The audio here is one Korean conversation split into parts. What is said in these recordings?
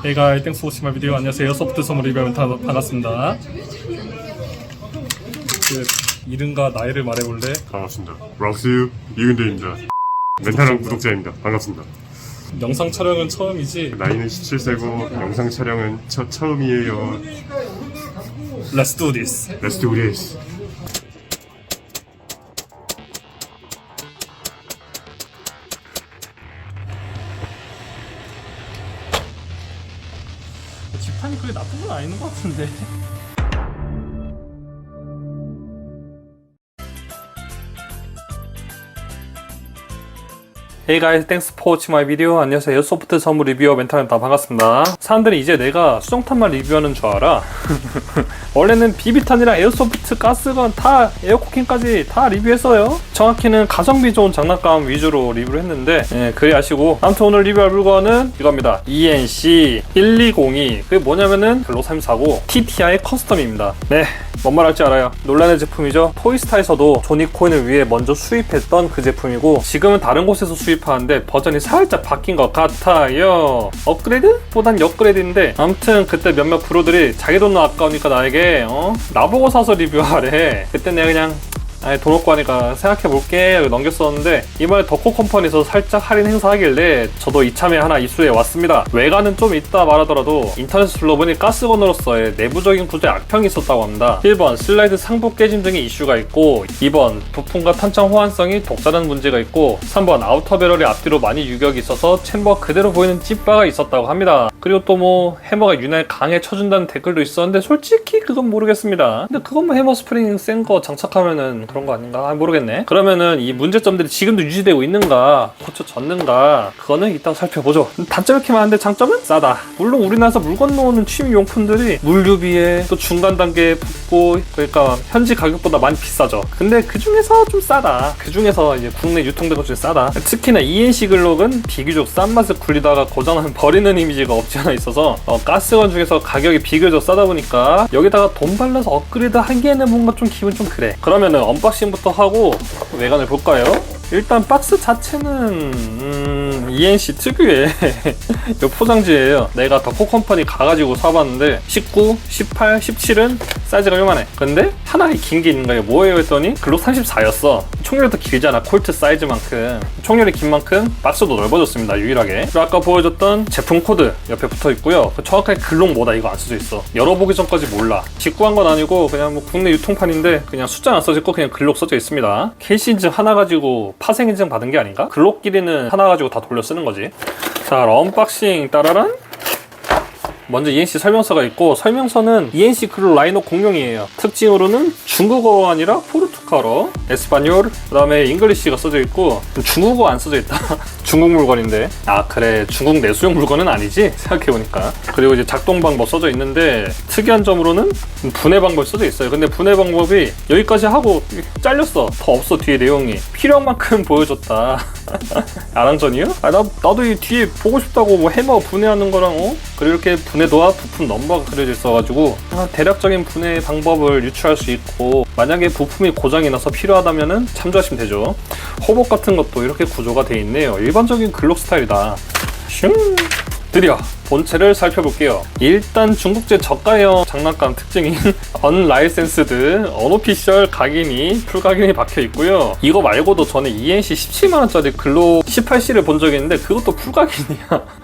Hey guys, thanks for watching my video. 안녕하세요. 소프트 선물 리뷰하면 반갑습니다. 이름과 나이를 말해볼래? 반갑습니다. 락스 이근대입니다. 멘탈한 구독자입니다. 반갑습니다. 영상 촬영은 처음이지? 나이는 17세고 영상 촬영은 처음이에요. Let's do this. Let's do this. 지판이 그렇게 나쁜 건 아닌 것 같은데. Hey guys, thanks for watching my video. 안녕하세요. 소프트 선물 리뷰어 멘탈입니다. 반갑습니다. 사람들이 이제 내가 수정탄만 리뷰하는 줄 알아. 원래는 비비탄이랑 에어소프트, 가스건 다 에어쿠킹까지 다 리뷰했어요. 정확히는 가성비 좋은 장난감 위주로 리뷰를 했는데 그리 아시고, 아무튼 오늘 리뷰할 물건은 이겁니다. ENC1202. 그게 뭐냐면은 글록 340 TTI 커스텀입니다. 네, 뭔 말 할지 알아요. 논란의 제품이죠. 토이스타에서도 조니코인을 위해 먼저 수입했던 그 제품이고, 지금은 다른 곳에서 수입하는데 버전이 살짝 바뀐 것 같아요. 업그레이드? 보단 업그레이드인데, 아무튼 그때 몇몇 프로들이 자기 돈 아까우니까 나에게 나보고 사서 리뷰하래. 그때 내가 그냥 돈 없고 하니까 생각해볼게 넘겼었는데, 이번에 덕후 컴퍼니에서 살짝 할인 행사하길래 저도 이참에 하나 입수해 왔습니다. 외관은 좀 이따 말하더라도 인터넷을 둘러보니 가스건으로서의 내부적인 구조에 악평이 있었다고 합니다. 1번 슬라이드 상부 깨짐 등의 이슈가 있고, 2번 부품과 탄창 호환성이 독자는 문제가 있고, 3번 아우터 배럴이 앞뒤로 많이 유격이 있어서 챔버 그대로 보이는 찝바가 있었다고 합니다. 그리고 또 뭐 해머가 유난히 강하게 쳐준다는 댓글도 있었는데, 솔직히 그건 모르겠습니다. 근데 그것만 해머 스프링 센 거 장착하면은 그런 거 아닌가? 모르겠네. 그러면은 이 문제점들이 지금도 유지되고 있는가, 고쳐졌는가, 그거는 이따가 살펴보죠. 단점이 이렇게 많은데 장점은 싸다. 물론 우리나라에서 물 건너오는 취미용품들이 물류비에 또 중간 단계에 붙고, 그러니까 현지 가격보다 많이 비싸죠. 근데 그 중에서 좀 싸다. 그 중에서 이제 국내 유통된 것 중에 싸다. 특히나 ENC 글록은 비교적 싼 맛에 굴리다가 고장나면 버리는 이미지가 없지 않아 있어서 가스건 중에서 가격이 비교적 싸다 보니까 여기다가 돈 발라서 업그레이드 하기에는 뭔가 좀 기분 좀 그래. 그러면은 언박싱부터 하고 외관을 볼까요? 일단 박스 자체는 ENC 특유의 이 포장지예요. 내가 덕후 컴퍼니 가가지고 사봤는데 19, 18, 17은 사이즈가 요만해. 근데 하나에 긴 게 있는 거예요. 뭐예요 했더니 글록 34였어. 총열이 더 길잖아. 콜트 사이즈만큼. 총열이 긴 만큼 박스도 넓어졌습니다. 유일하게. 그리고 아까 보여줬던 제품 코드 옆에 붙어 있고요. 정확하게 글록 뭐다 이거 안 써져 있어. 열어보기 전까지 몰라. 직구한 건 아니고 그냥 뭐 국내 유통판인데 그냥 숫자 안 써져 있고 그냥 글록 써져 있습니다. 케이스 인증 하나 가지고 파생 인증 받은 게 아닌가? 글록 길이는 하나 가지고 다 돌려 쓰는 거지. 자, 언박싱 따라란. 먼저 ENC 설명서가 있고, 설명서는 ENC 글록 라인업 공용이에요. 특징으로는 중국어가 아니라 포르투갈어, 에스파뇰, 그 다음에 잉글리시가 써져 있고, 중국어 안 써져 있다. 중국 물건인데. 아 그래, 중국 내수용 물건은 아니지? 생각해보니까. 그리고 이제 작동 방법 써져 있는데, 특이한 점으로는 분해 방법이 써져 있어요. 근데 분해 방법이 여기까지 하고 잘렸어. 더 없어. 뒤에 내용이 필요한 만큼 보여줬다. 아랑전이요? 나도 이 뒤에 보고 싶다고. 뭐 해머 분해하는 거랑 그리고 이렇게 분해도와 부품 넘버가 그려져 있어가지고 대략적인 분해 방법을 유추할 수 있고, 만약에 부품이 고장이 나서 필요하다면은 참조하시면 되죠. 호복 같은 것도 이렇게 구조가 돼 있네요. 일반적인 글록 스타일이다. 드디어 본체를 살펴볼게요. 일단 중국제 저가형 장난감 특징인 언라이센스드, 언오피셜 각인이, 풀각인이 박혀 있고요. 이거 말고도 전에 ENC 17만원짜리 글록 18C를 본 적이 있는데 그것도 풀각인이야.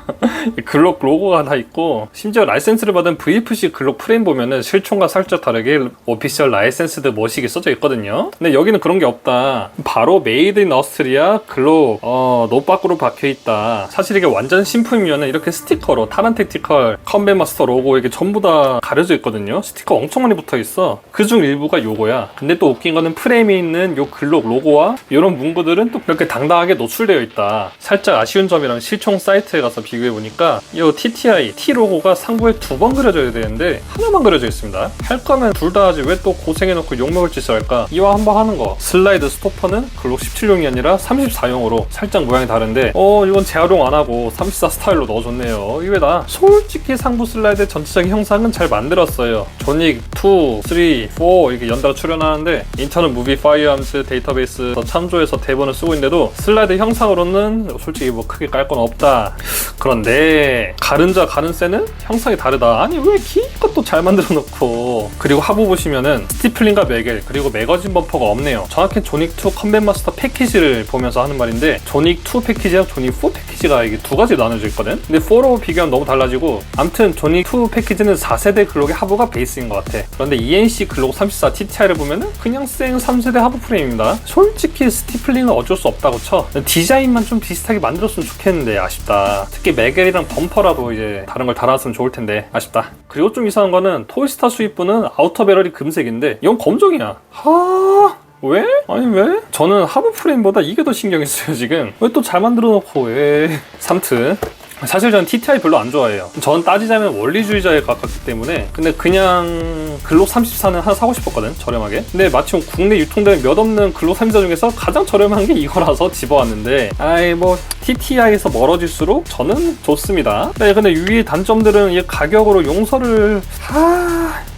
글록 로고가 다 있고, 심지어 라이센스를 받은 VFC 글록 프레임 보면은 실총과 살짝 다르게 오피셜 라이센스드 머시기 써져 있거든요. 근데 여기는 그런 게 없다. 바로 메이드 인 어스트리아 글록 노박으로 박혀 있다. 사실 이게 완전 신품이면은 이렇게 스티커로 타란테티컬, 컴뱃 마스터 로고 이게 전부 다 가려져 있거든요. 스티커 엄청 많이 붙어 있어. 그중 일부가 요거야. 근데 또 웃긴 거는 프레임에 있는 요 글록 로고와 이런 문구들은 또 이렇게 당당하게 노출되어 있다. 살짝 아쉬운 점이랑 실총 사이트에 가서 비교해보니까 이 TTI T 로고가 상부에 2번 그려져야 되는데 하나만 그려져 있습니다. 할 거면 둘 다 하지 왜 또 고생해놓고 욕먹을 짓을 할까? 이왕 한번 하는 거. 슬라이드 스토퍼는 글록 17용이 아니라 34용으로 살짝 모양이 다른데 이건 재활용 안 하고 34 스타일로 넣어줬네요. 이게 왜 합니다. 솔직히 상부 슬라이드 전체적인 형상은 잘 만들었어요. 조닉 2, 3, 4 이렇게 연달아 출연하는데 인터넷 무비 파이어암스 데이터베이스 참조해서 대본을 쓰고 있는데도 슬라이드 형상으로는 솔직히 뭐 크게 깔 건 없다. 그런데 가른자 가른세는 형상이 다르다. 아니 왜 기껏 또 잘 만들어 놓고. 그리고 하부 보시면은 스티플링과 매겔 그리고 매거진 범퍼가 없네요. 정확히 조닉2 컴뱃 마스터 패키지를 보면서 하는 말인데 조닉2 패키지랑 조닉4 패키지가 이게 두 가지 나눠져 있거든. 근데 4로 비교하면 너무 달라지고 아무튼 조닉2 패키지는 4세대 글록의 하부가 베이스인 것 같아. 그런데 ENC 글록 34 TTI를 보면은 그냥 생 3세대 하부 프레임입니다. 솔직히 스티플링은 어쩔 수 없다고 쳐. 디자인만 좀 비슷하게 만들었으면 좋겠는데 아쉽다. 특히 매겔이랑 범퍼라도 이제 다른 걸 달았으면 좋을 텐데 아쉽다. 그리고 좀 이상한 거는 토이스타 수입부는 아우터 배럴이 금색인데 이건 검정이야. 왜? 아니 왜? 저는 하부 프레임보다 이게 더 신경이 쓰여요 지금. 왜 또 잘 만들어 놓고 왜? 삼튼 사실 저는 TTI 별로 안 좋아해요. 전 따지자면 원리주의자에 가깝기 때문에. 근데 그냥 글록 34는 하나 사고 싶었거든, 저렴하게. 근데 마침 국내 유통되는 몇 없는 글록 34 중에서 가장 저렴한 게 이거라서 집어왔는데 아이 뭐 TTI에서 멀어질수록 저는 좋습니다. 네, 근데 유의 단점들은 이 가격으로 용서를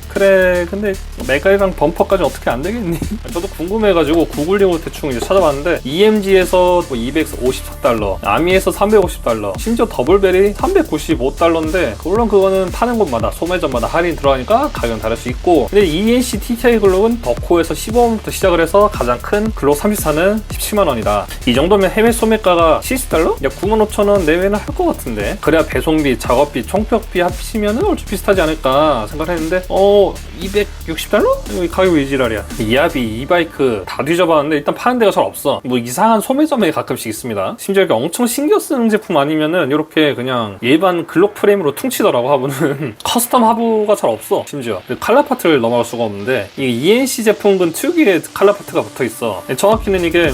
그래 근데 메갈이랑 범퍼까지 어떻게 안 되겠니? 저도 궁금해가지고 구글링으로 대충 이제 찾아봤는데 EMG에서 뭐 254달러, 아미에서 350달러, 심지어 더블벨이 395달러인데 물론 그거는 파는 곳마다 소매점마다 할인 들어가니까 가격은 다를 수 있고. 근데 ENC TTI 글록은 더코에서 15원부터 시작을 해서 가장 큰 글록 34는 17만원이다. 이 정도면 해외 소매가가 70달러? 약 95,000원 내외는 할 것 같은데 그래야 배송비, 작업비, 총평비 합치면은 얼추 비슷하지 않을까 생각했는데 260달러? 가격 왜 지랄이야. 이아비, 이바이크 다 뒤져봤는데 일단 파는 데가 잘 없어. 뭐 이상한 소매점에 가끔씩 있습니다. 심지어 이렇게 엄청 신경 쓰는 제품 아니면은 이렇게 그냥 일반 글록 프레임으로 퉁치더라고. 하부는 커스텀 하부가 잘 없어. 심지어 칼라 파트를 넘어갈 수가 없는데 이 ENC 제품군 특유의 칼라 파트가 붙어있어. 정확히는 이게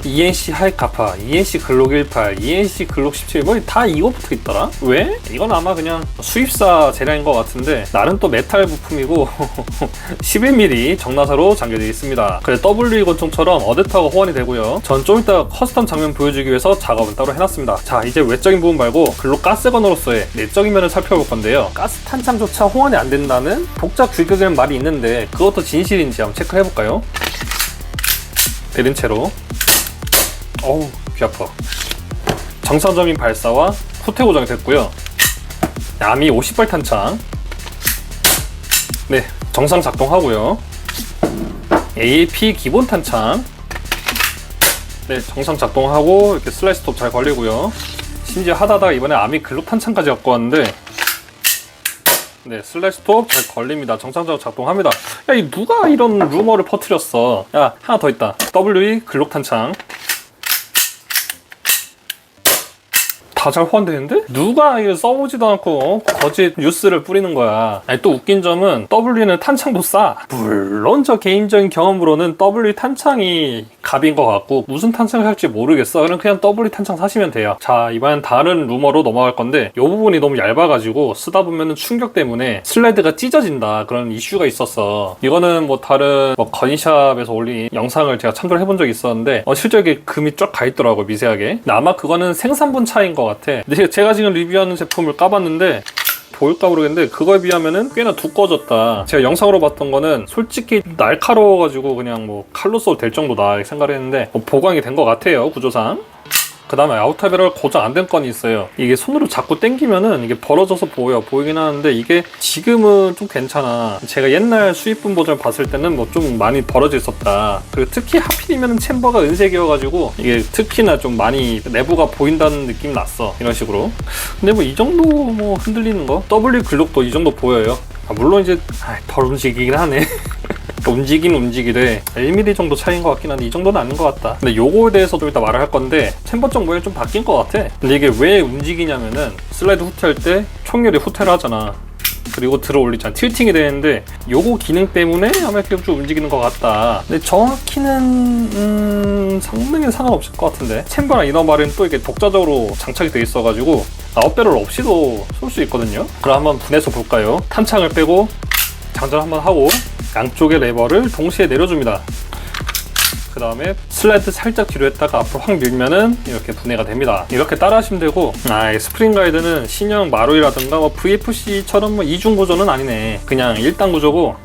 ENC 하이카파, ENC 글록 18, ENC 글록 17 뭐 다 이거 붙어있더라? 왜? 이건 아마 그냥 수입사 재량인 것 같은데 나는 또 메탈 부품이고 11mm 정나사로 잠겨져 있습니다. 그래 WE 권총처럼 어댑터가 호환이 되고요. 전 좀 이따 커스텀 장면 보여주기 위해서 작업은 따로 해놨습니다. 자, 이제 외적인 부분 말고 글록 가스건으로서의 내적인 면을 살펴볼 건데요. 가스 탄창조차 호환이 안 된다는 독자 규격이라는 말이 있는데 그것도 진실인지 한번 체크를 해볼까요? 내린 채로 어우 귀 아파. 정상적인 발사와 후퇴 고정이 됐고요. 아미 50발 탄창 네 정상 작동하고요. AAP 기본 탄창 네 정상 작동하고 이렇게 슬라이스 톱 잘 걸리고요. 심지어 하다가 이번에 아미 글록 탄창까지 갖고 왔는데 네 슬라이스 톱 잘 걸립니다. 정상적으로 작동합니다. 야 이 누가 이런 루머를 퍼뜨렸어. 야 하나 더 있다. WE 글록 탄창 다 잘 호환되는데? 누가 이거 써보지도 않고 거짓 뉴스를 뿌리는 거야. 아니, 또 웃긴 점은 W는 탄창도 싸. 물론 저 개인적인 경험으로는 W 탄창이 갑인 것 같고 무슨 탄창을 살지 모르겠어. 그냥 W 탄창 사시면 돼요. 자, 이번엔 다른 루머로 넘어갈 건데 이 부분이 너무 얇아가지고 쓰다 보면 충격 때문에 슬라이드가 찢어진다 그런 이슈가 있었어. 이거는 뭐 다른 뭐 건샵에서 올린 영상을 제가 참조를 해본 적이 있었는데 실제로 금이 쫙 가있더라고 미세하게. 근데 아마 그거는 생산분 차이인 것 같아. 근데 제가 지금 리뷰하는 제품을 까봤는데 보일까 모르겠는데 그거에 비하면은 꽤나 두꺼워졌다. 제가 영상으로 봤던 거는 솔직히 날카로워가지고 그냥 뭐 칼로 써도 될 정도다 생각을 했는데 보강이 된 것 같아요 구조상. 그 다음에 아우터 배럴 고정 안 된 건이 있어요. 이게 손으로 자꾸 당기면은 이게 벌어져서 보이긴 하는데 이게 지금은 좀 괜찮아. 제가 옛날 수입분 버전 봤을 때는 뭐 좀 많이 벌어져 있었다. 그리고 특히 하필이면 챔버가 은색이어가지고 이게 특히나 좀 많이 내부가 보인다는 느낌이 났어. 이런 식으로. 근데 뭐 이 정도 뭐 흔들리는 거 W 글록도 이 정도 보여요. 물론 이제 덜 움직이긴 하네. 움직이되 1mm 정도 차이인 것 같긴 한데 이 정도는 아닌 것 같다. 근데 요거에 대해서도 이따 말을 할 건데 챔버쪽 모양이 좀 바뀐 것 같아. 근데 이게 왜 움직이냐면은 슬라이드 후퇴할 때 총열이 후퇴를 하잖아. 그리고 들어 올리잖아. 틸팅이 되는데 요거 기능 때문에 아마 이렇게 좀 움직이는 것 같다. 근데 정확히는 성능에 상관없을 것 같은데 챔버랑 이너말은 또 이렇게 독자적으로 장착이 돼 있어가지고 아웃배럴 없이도 쏠 수 있거든요. 그럼 한번 분해서 볼까요? 탄창을 빼고 장전 한번 하고 양쪽의 레버를 동시에 내려줍니다. 그 다음에 슬라이드 살짝 뒤로 했다가 앞으로 확 밀면은 이렇게 분해가 됩니다. 이렇게 따라 하시면 되고, 이 스프링 가이드는 신형 마루이라든가 뭐 VFC처럼 뭐 이중 구조는 아니네. 그냥 1단 구조고,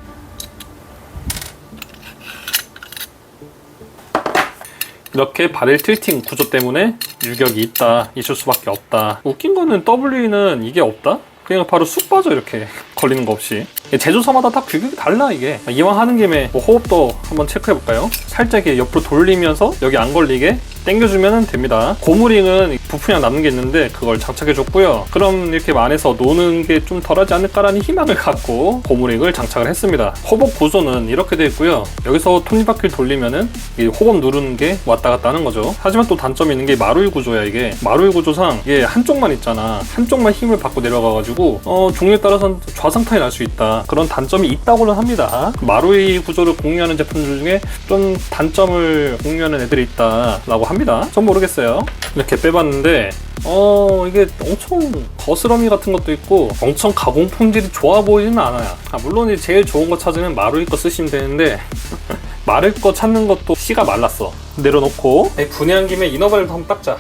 이렇게 바렐 틸팅 구조 때문에 유격이 있을 수밖에 없다. 웃긴 거는 W는 이게 없다? 그냥 바로 쑥 빠져, 이렇게 걸리는 거 없이. 제조사마다 다 규격이 달라. 이게 이왕 하는 김에 뭐 호흡도 한번 체크해 볼까요? 살짝 옆으로 돌리면서 여기 안 걸리게 당겨주면 됩니다. 고무링은 부품이 남는 게 있는데 그걸 장착해 줬고요. 그럼 이렇게 안에서 노는 게 좀 덜하지 않을까라는 희망을 갖고 고무링을 장착을 했습니다. 호법 구조는 이렇게 되어 있고요. 여기서 톱니바퀴를 돌리면은 이 호법 누르는 게 왔다 갔다 하는 거죠. 하지만 또 단점이 있는 게 마루이 구조야. 이게 마루이 구조상 이게 한쪽만 있잖아. 한쪽만 힘을 받고 내려가가지고 종류에 따라서는 좌상탄이 날 수 있다. 그런 단점이 있다고는 합니다. 마루이 구조를 공유하는 제품들 중에 좀 단점을 공유하는 애들이 있다라고 합니다. 전 모르겠어요. 이렇게 빼봤는데 이게 엄청 거스러미 같은 것도 있고 엄청 가공 품질이 좋아 보이지는 않아요. 물론 이제 제일 좋은 거 찾으면 마루이 거 쓰시면 되는데 마를 거 찾는 것도 씨가 말랐어. 내려놓고 분해한 김에 이너벨을 한번 닦자.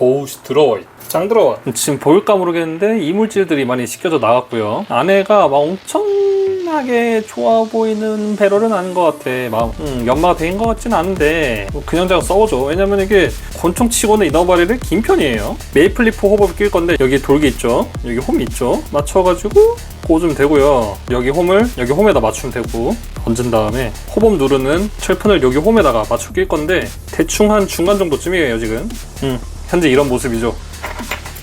오우 더러워. 짱 더러워. 지금 보일까 모르겠는데 이물질들이 많이 씻겨져 나갔고요. 안에가 막 엄청나게 좋아 보이는 배럴은 아닌 것 같아. 막 연마가 된 것 같진 않은데 그냥 제가 써보죠. 왜냐면 이게 권총치고는 이너바리를 긴 편이에요. 메이플리프 호법을 낄 건데 여기 돌기 있죠. 여기 홈이 있죠. 맞춰가지고 꽂으면 되고요. 여기 홈에다 맞추면 되고, 얹은 다음에 호법 누르는 철판을 여기 홈에다가 맞춰 낄 건데 대충 한 중간 정도쯤이에요 지금. 현재 이런 모습이죠.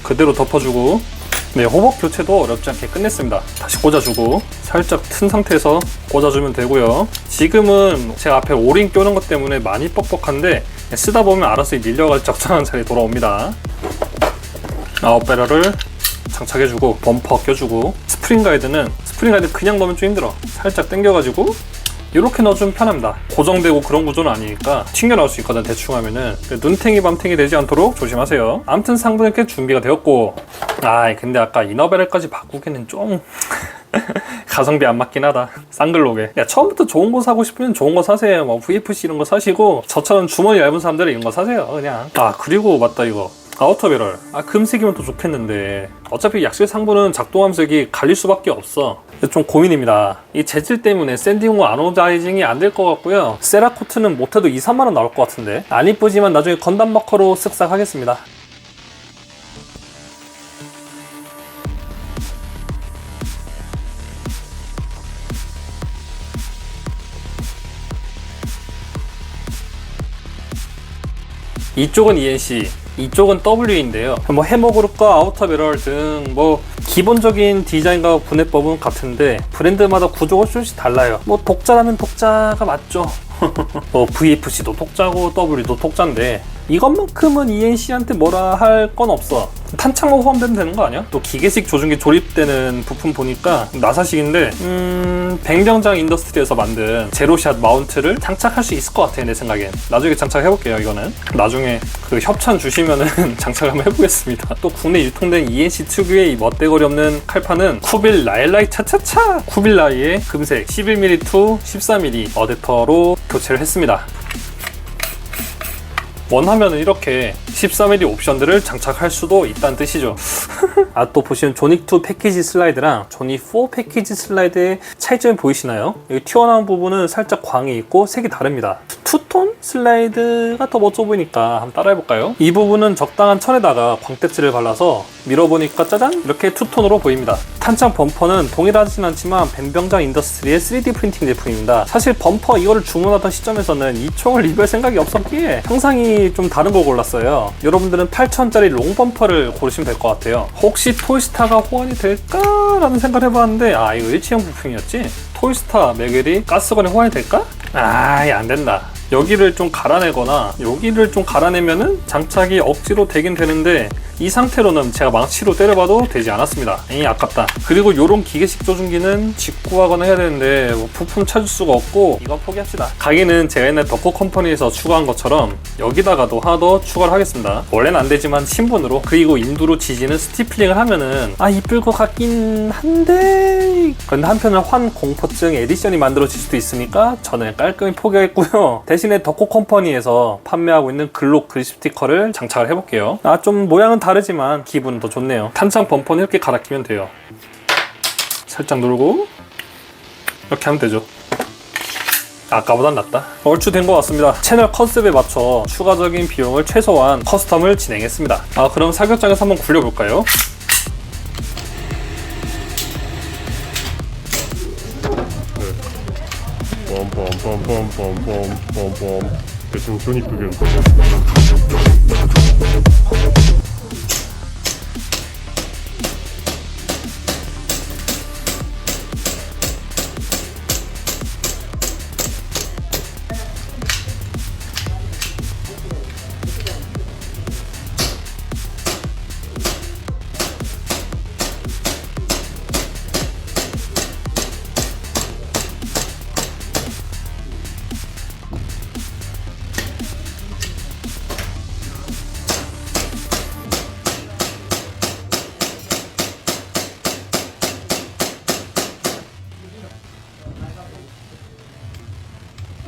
그대로 덮어주고, 네, 호법 교체도 어렵지 않게 끝냈습니다. 다시 꽂아주고 살짝 튼 상태에서 꽂아주면 되고요. 지금은 제가 앞에 오링 껴는 것 때문에 많이 뻑뻑한데 쓰다 보면 알아서 밀려갈 적절한 자리에 돌아옵니다. 아웃배럴을 장착해주고 범퍼 껴주고, 스프링 가이드 그냥 넣으면 좀 힘들어. 살짝 당겨가지고 이렇게 넣어주면 편합니다. 고정되고 그런 구조는 아니니까 튕겨나올 수 있거든. 대충 하면은 눈탱이 밤탱이 되지 않도록 조심하세요. 아무튼 상부는 이렇게 준비가 되었고, 근데 아까 이너벨까지 바꾸기는 좀 가성비 안 맞긴 하다. 쌍글록에. 처음부터 좋은 거 사고 싶으면 좋은 거 사세요. 뭐 VFC 이런 거 사시고, 저처럼 주머니 얇은 사람들은 이런 거 사세요 그냥. 그리고 맞다, 이거 아우터 배럴. 금색이면 더 좋겠는데 어차피 약실 상부는 작동하면서 여기 갈릴 수밖에 없어. 좀 고민입니다. 이 재질 때문에 샌딩 후 아노다이징이 안 될 것 같고요. 세라코트는 못해도 2, 3만원 나올 것 같은데 안 이쁘지만 나중에 건담 마커로 쓱싹 하겠습니다. 이쪽은 ENC, 이쪽은 W인데요. 뭐 해머그룹과 아우터 배럴 등 뭐 기본적인 디자인과 분해법은 같은데 브랜드마다 구조가 조금씩 달라요. 뭐 독자라면 독자가 맞죠. 뭐 VFC도 독자고 W도 독자인데 이것만큼은 ENC한테 뭐라 할 건 없어. 탄창만 포함되면 되는 거 아니야? 또 기계식 조준기 조립되는 부품 보니까 나사식인데 백명장 인더스트리에서 만든 제로샷 마운트를 장착할 수 있을 것 같아. 내 생각엔 나중에 장착해볼게요. 이거는 나중에 그 협찬 주시면은 장착을 한번 해보겠습니다. 또 국내 유통된 ENC 특유의 이 멋대거리 없는 칼판은 쿠빌라이 차차차 쿠빌라이의 금색 11mm to 14mm 어댑터로 교체를 했습니다. 원하면 이렇게 14mm 옵션들을 장착할 수도 있다는 뜻이죠. 또 보시면 조닉2 패키지 슬라이드랑 조닉4 패키지 슬라이드의 차이점이 보이시나요? 여기 튀어나온 부분은 살짝 광이 있고 색이 다릅니다. 투톤 슬라이드가 더 멋져 보이니까 한번 따라 해볼까요? 이 부분은 적당한 천에다가 광택지를 발라서 밀어보니까 짜잔! 이렇게 투톤으로 보입니다. 탄창 범퍼는 동일하진 않지만 뱀병장 인더스트리의 3D 프린팅 제품입니다. 사실 범퍼 이거를 주문하던 시점에서는 이 총을 리뷰할 생각이 없었기에 상상이 좀 다른 걸 골랐어요. 여러분들은 8,000원짜리 롱 범퍼를 고르시면 될 것 같아요. 혹시 토이스타가 호환이 될까라는 생각을 해봤는데 이거 일체형 부품이었지? 토이스타 매겔이 가스건에 호환이 될까? 안 된다. 여기를 좀 갈아내거나 여기를 좀 갈아내면은 장착이 억지로 되긴 되는데 이 상태로는 제가 망치로 때려봐도 되지 않았습니다. 아깝다. 그리고 요런 기계식 조준기는 직구하거나 해야 되는데 뭐 부품 찾을 수가 없고 이건 포기합시다. 가게는 제가 옛날 덕코 컴퍼니에서 추가한 것처럼 여기다가도 하나 더 추가를 하겠습니다. 원래는 안 되지만 신분으로, 그리고 인두로 지지는 스티플링을 하면은 이쁠 것 같긴 한데, 그런데 한편은 환 공포증 에디션이 만들어질 수도 있으니까 저는 깔끔히 포기했고요. 대신에 덕코 컴퍼니에서 판매하고 있는 글록 그립 스티커를 장착을 해볼게요. 좀 모양은 다르지만 기분은 더 좋네요. 탄창 범퍼는 이렇게 갈아 끼면 돼요. 살짝 누르고 이렇게 하면 되죠. 아까보단 낫다. 얼추 된 것 같습니다. 채널 컨셉에 맞춰 추가적인 비용을 최소화한 커스텀을 진행했습니다. 그럼 사격장에서 한번 굴려볼까요? 뻔뻔뻔뻔뻔뻔뻔뻔 대충 손이쁘게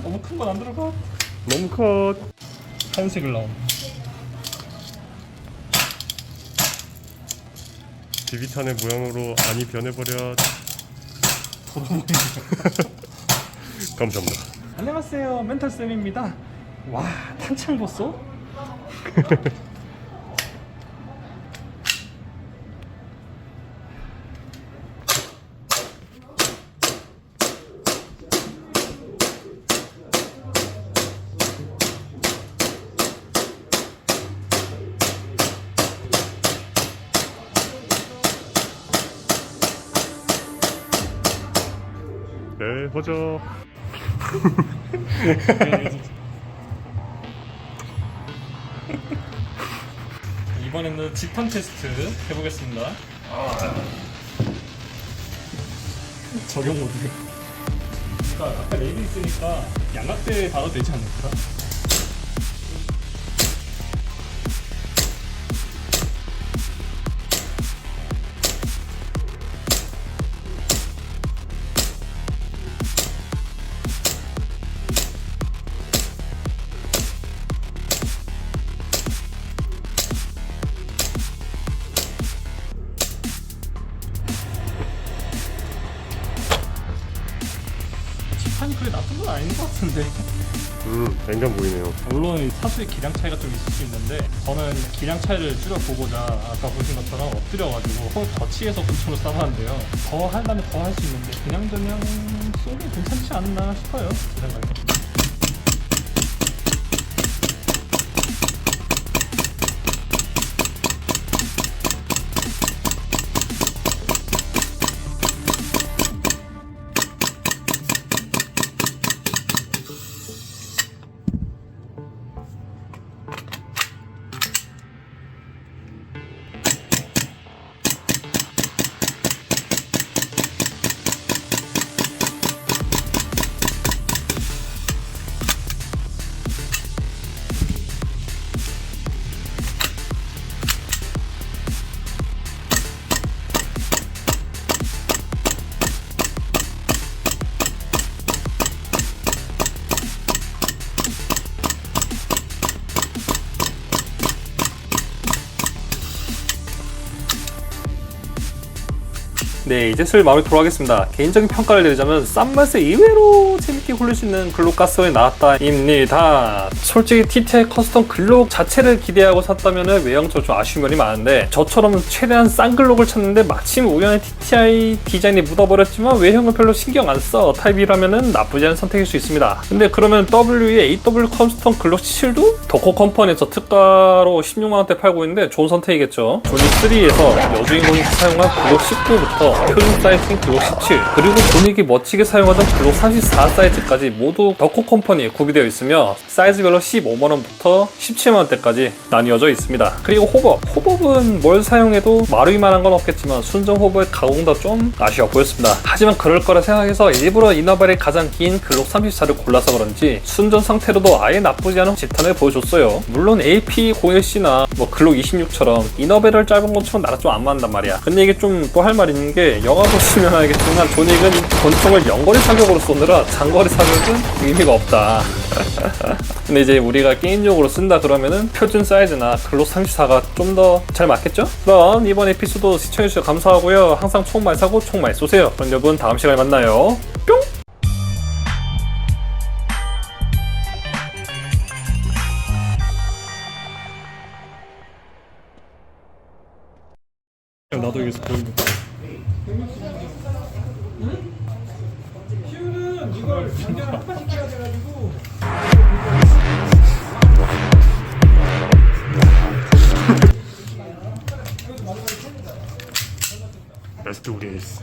너무 큰 건 안 들어가. 너무 컷. 하얀색을 나온. 비비탄의 모양으로 안이 변해버려. 감사합니다. 안녕하세요, 멘탈쌤입니다. 와, 탄창 봤어? 네, 허저. 이번에는 집탄 테스트 해보겠습니다. 적용 모드. 그러니까 아까 레이드 있으니까 양각대 바로 되지 않을까? 판이 그래 나쁜 건 아닌 것 같은데. 냉장 보이네요. 물론 사수의 기량 차이가 좀 있을 수 있는데 저는 기량 차이를 줄여보고자 아까 보신 것처럼 엎드려가지고 더 거치해서 근처로 쏴봤는데요. 더 하려면 더 할 수 있는데 그냥 쏘기 괜찮지 않나 싶어요, 제 생각에. 네, 이제 슬 마무리 돌아가겠습니다. 개인적인 평가를 내리자면 싼 맛에 의외로 재밌게 굴릴 수 있는 글록 가스가 나왔다입니다. 솔직히 TTI 커스텀 글록 자체를 기대하고 샀다면 외형적으로 좀 아쉬운 면이 많은데 저처럼 최대한 싼 글록을 찾는데 마침 우연히 TTI 디자인이 묻어버렸지만 외형은 별로 신경 안 써 타입이라면 나쁘지 않은 선택일 수 있습니다. 근데 그러면 WE AW 커스텀 글록 7도 덕코 컴퍼니에서 특가로 16만원대 팔고 있는데 좋은 선택이겠죠. 조니3에서 여주인공이 사용한 글록 19부터 표준 사이즈인 글록 17, 그리고 본익이 멋지게 사용하던 글록 34 사이즈까지 모두 덕후 컴퍼니에 구비되어 있으며 사이즈별로 15만원부터 17만원대까지 나뉘어져 있습니다. 그리고 호법은 뭘 사용해도 마루이만한 건 없겠지만 순정 호법의 가공도 좀 아쉬워 보였습니다. 하지만 그럴 거라 생각해서 일부러 이너벨이 가장 긴 글록 34를 골라서 그런지 순전 상태로도 아예 나쁘지 않은 지탄을 보여줬어요. 물론 AP01C나 뭐 글록 26처럼 이너벨을 짧은 것처럼 나랑 좀 안 맞는단 말이야. 근데 이게 좀 또 할 말 있는 게 영화 보시면 알겠지만 존익은 이 권총을 연거리 사격으로 쏘느라 장거리 사격은 의미가 없다. 근데 이제 우리가 게임용으로 쓴다 그러면은 표준 사이즈나 글록 34가 좀 더 잘 맞겠죠? 그럼 이번 에피소드 시청해주셔서 감사하고요. 항상 총 많이 사고 총 많이 쏘세요. 그럼 여러분 다음 시간에 만나요. 뿅! 나도 여기서 보이는 거. Let's do this.